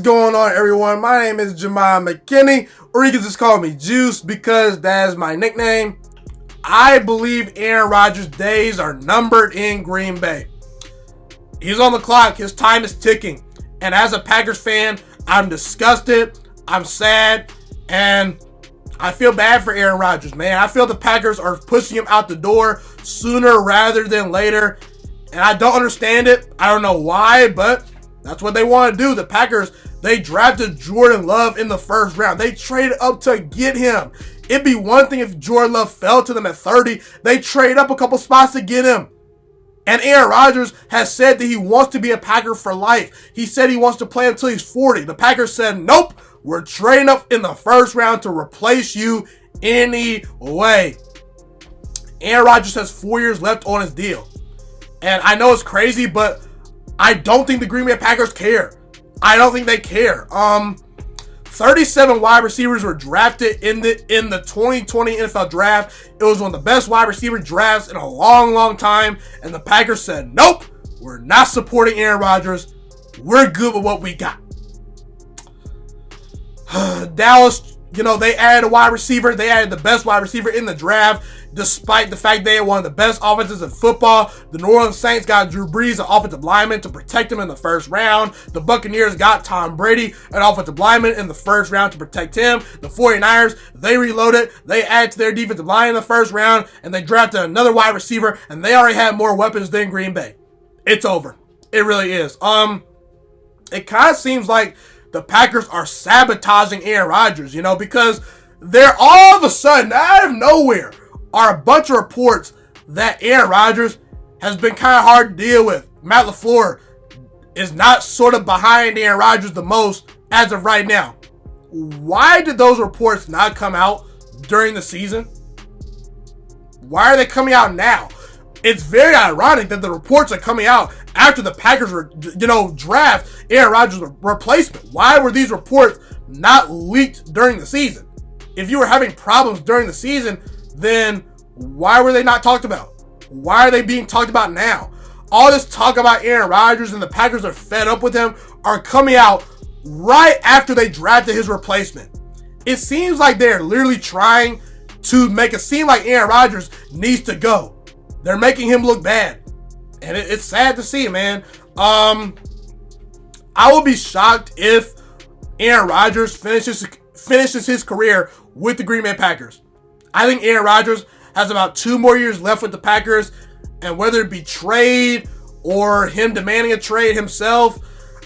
going on, everyone? My name is Ghiman McKinney, or you can just call me Juice because that is my nickname. I believe Aaron Rodgers' days are numbered in Green Bay. He's on the clock. His time is ticking. And as a Packers fan, I'm disgusted, I'm sad, and I feel bad for Aaron Rodgers, man. I feel the Packers are pushing him out the door sooner rather than later. And I don't understand it. I don't know why, but that's what they want to do. The Packers, they drafted Jordan Love in the first round. They traded up to get him. It'd be one thing if Jordan Love fell to them at 30. They trade up a couple spots to get him. And Aaron Rodgers has said that he wants to be a Packer for life. He said he wants to play until he's 40. The Packers said, nope, we're trading up in the first round to replace you anyway. Aaron Rodgers has 4 years left on his deal. And I know it's crazy, but I don't think the Green Bay Packers care. I don't think they care. 37 wide receivers were drafted in the 2020 NFL draft. It was one of the best wide receiver drafts in a long, long time. And the Packers said, nope, we're not supporting Aaron Rodgers. We're good with what we got. Dallas, they added a wide receiver. They added the best wide receiver in the draft, despite the fact they had one of the best offenses in football. The New Orleans Saints got Drew Brees, an offensive lineman, to protect him in the first round. The Buccaneers got Tom Brady, an offensive lineman, in the first round to protect him. The 49ers, they reloaded. They added to their defensive line in the first round, and they drafted another wide receiver, and they already had more weapons than Green Bay. It's over. It really is. It kind of seems like the Packers are sabotaging Aaron Rodgers, because they're all of a sudden, out of nowhere, are a bunch of reports that Aaron Rodgers has been kind of hard to deal with. Matt LaFleur is not sort of behind Aaron Rodgers the most as of right now. Why did those reports not come out during the season? Why are they coming out now? It's very ironic that the reports are coming out after the Packers draft Aaron Rodgers' replacement. Why were these reports not leaked during the season? If you were having problems during the season, then why were they not talked about? Why are they being talked about now? All this talk about Aaron Rodgers and the Packers are fed up with him are coming out right after they drafted his replacement. It seems like they're literally trying to make it seem like Aaron Rodgers needs to go. They're making him look bad. And it's sad to see, man. I would be shocked if Aaron Rodgers finishes his career with the Green Bay Packers. I think Aaron Rodgers has about 2 more years left with the Packers, and whether it be trade or him demanding a trade himself,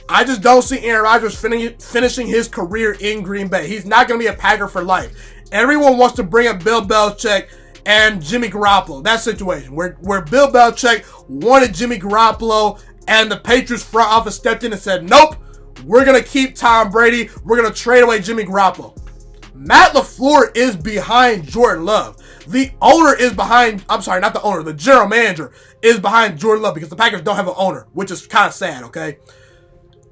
I just don't see Aaron Rodgers finishing his career in Green Bay. He's not going to be a Packer for life. Everyone wants to bring up Bill Belichick and Jimmy Garoppolo, that situation where Bill Belichick wanted Jimmy Garoppolo and the Patriots front office stepped in and said, nope, we're going to keep Tom Brady. We're going to trade away Jimmy Garoppolo. Matt LaFleur is behind Jordan Love. The owner is behind, not the owner, the general manager is behind Jordan Love because the Packers don't have an owner, which is kind of sad, okay?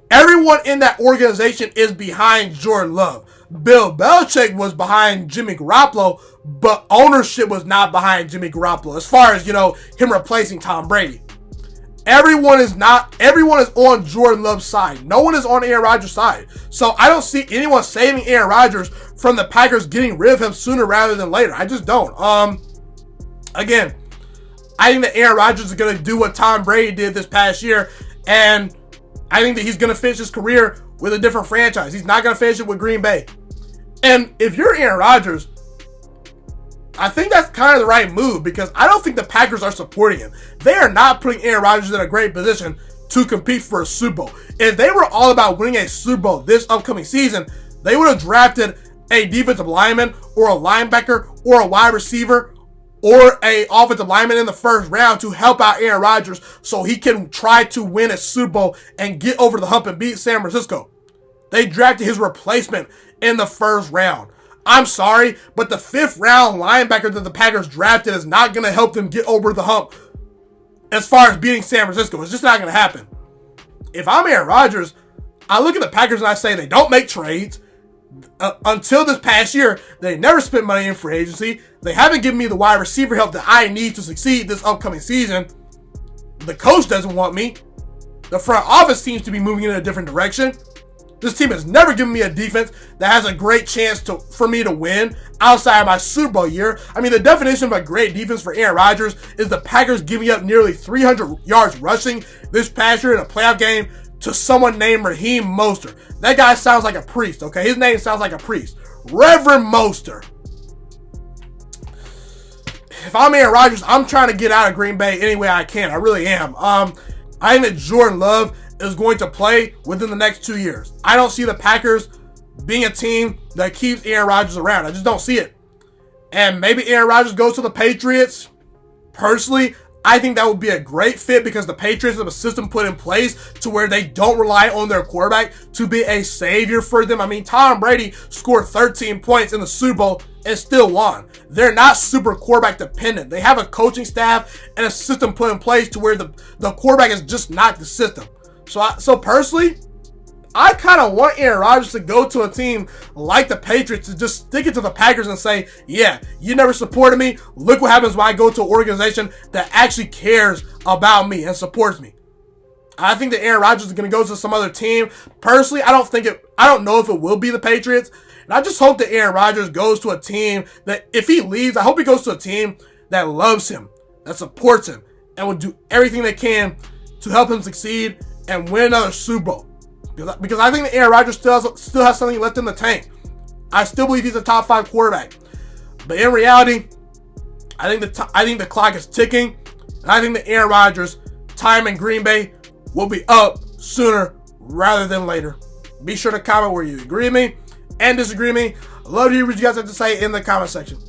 Everyone in that organization is behind Jordan Love. Bill Belichick was behind Jimmy Garoppolo, but ownership was not behind Jimmy Garoppolo as far as, him replacing Tom Brady. Everyone is on Jordan Love's side. No one is on Aaron Rodgers' side. So I don't see anyone saving Aaron Rodgers from the Packers getting rid of him sooner rather than later. I just don't. Again, I think that Aaron Rodgers is going to do what Tom Brady did this past year, and I think that he's going to finish his career with a different franchise. He's not going to finish it with Green Bay. And if you're Aaron Rodgers, I think that's kind of the right move because I don't think the Packers are supporting him. They are not putting Aaron Rodgers in a great position to compete for a Super Bowl. If they were all about winning a Super Bowl this upcoming season, they would have drafted a defensive lineman or a linebacker or a wide receiver or a offensive lineman in the first round to help out Aaron Rodgers so he can try to win a Super Bowl and get over the hump and beat San Francisco. They drafted his replacement in the first round. I'm sorry, but the 5th round linebacker that the Packers drafted is not going to help them get over the hump as far as beating San Francisco. It's just not going to happen. If I'm Aaron Rodgers, I look at the Packers and I say they don't make trades. Until this past year, they never spent money in free agency. They haven't given me the wide receiver help that I need to succeed this upcoming season. The coach doesn't want me. The front office seems to be moving in a different direction. This team has never given me a defense that has a great chance for me to win outside of my Super Bowl year. I mean, the definition of a great defense for Aaron Rodgers is the Packers giving up nearly 300 yards rushing this past year in a playoff game to someone named Raheem Mostert. That guy sounds like a priest, okay? His name sounds like a priest. Reverend Mostert. If I'm Aaron Rodgers, I'm trying to get out of Green Bay any way I can. I really am. I think that Jordan Love is going to play within the next 2 years. I don't see the Packers being a team that keeps Aaron Rodgers around. I just don't see it. And maybe Aaron Rodgers goes to the Patriots. Personally, I think that would be a great fit because the Patriots have a system put in place to where they don't rely on their quarterback to be a savior for them. I mean, Tom Brady scored 13 points in the Super Bowl and still won. They're not super quarterback dependent. They have a coaching staff and a system put in place to where the quarterback is just not the system. So personally, I kind of want Aaron Rodgers to go to a team like the Patriots to just stick it to the Packers and say, yeah, you never supported me. Look what happens when I go to an organization that actually cares about me and supports me. I think that Aaron Rodgers is going to go to some other team. Personally, I don't know if it will be the Patriots. And I just hope that Aaron Rodgers goes to a team that if he leaves, I hope he goes to a team that loves him, that supports him, and will do everything they can to help him succeed and win another Super Bowl. Because I think that Aaron Rodgers still has something left in the tank. I still believe he's a top 5 quarterback. But in reality, I think the clock is ticking. And I think that Aaron Rodgers' time in Green Bay will be up sooner rather than later. Be sure to comment where you agree with me and disagree with me. I'd love to hear what you guys have to say in the comment section.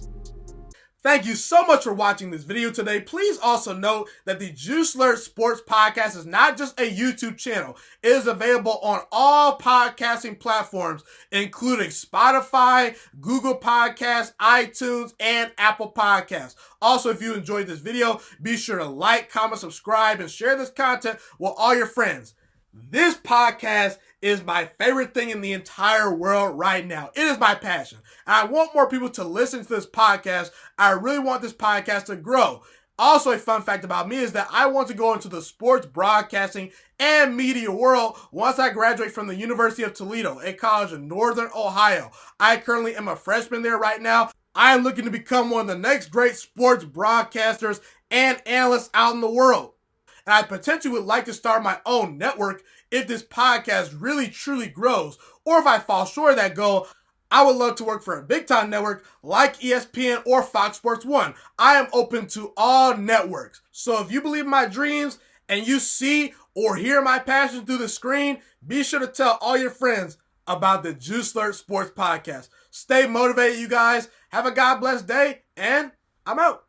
Thank you so much for watching this video today. Please also note that the Juiciest Sports Podcast is not just a YouTube channel. It is available on all podcasting platforms, including Spotify, Google Podcasts, iTunes, and Apple Podcasts. Also, if you enjoyed this video, be sure to like, comment, subscribe, and share this content with all your friends. This podcast is my favorite thing in the entire world right now. It is my passion. And I want more people to listen to this podcast. I really want this podcast to grow. Also, a fun fact about me is that I want to go into the sports broadcasting and media world once I graduate from the University of Toledo, a college in Northern Ohio. I currently am a freshman there right now. I am looking to become one of the next great sports broadcasters and analysts out in the world. And I potentially would like to start my own network if this podcast really truly grows. Or if I fall short of that goal, I would love to work for a big time network like ESPN or Fox Sports 1. I am open to all networks. So if you believe in my dreams and you see or hear my passion through the screen, be sure to tell all your friends about the Juiciest Sports Podcast. Stay motivated, you guys. Have a God bless day, and I'm out.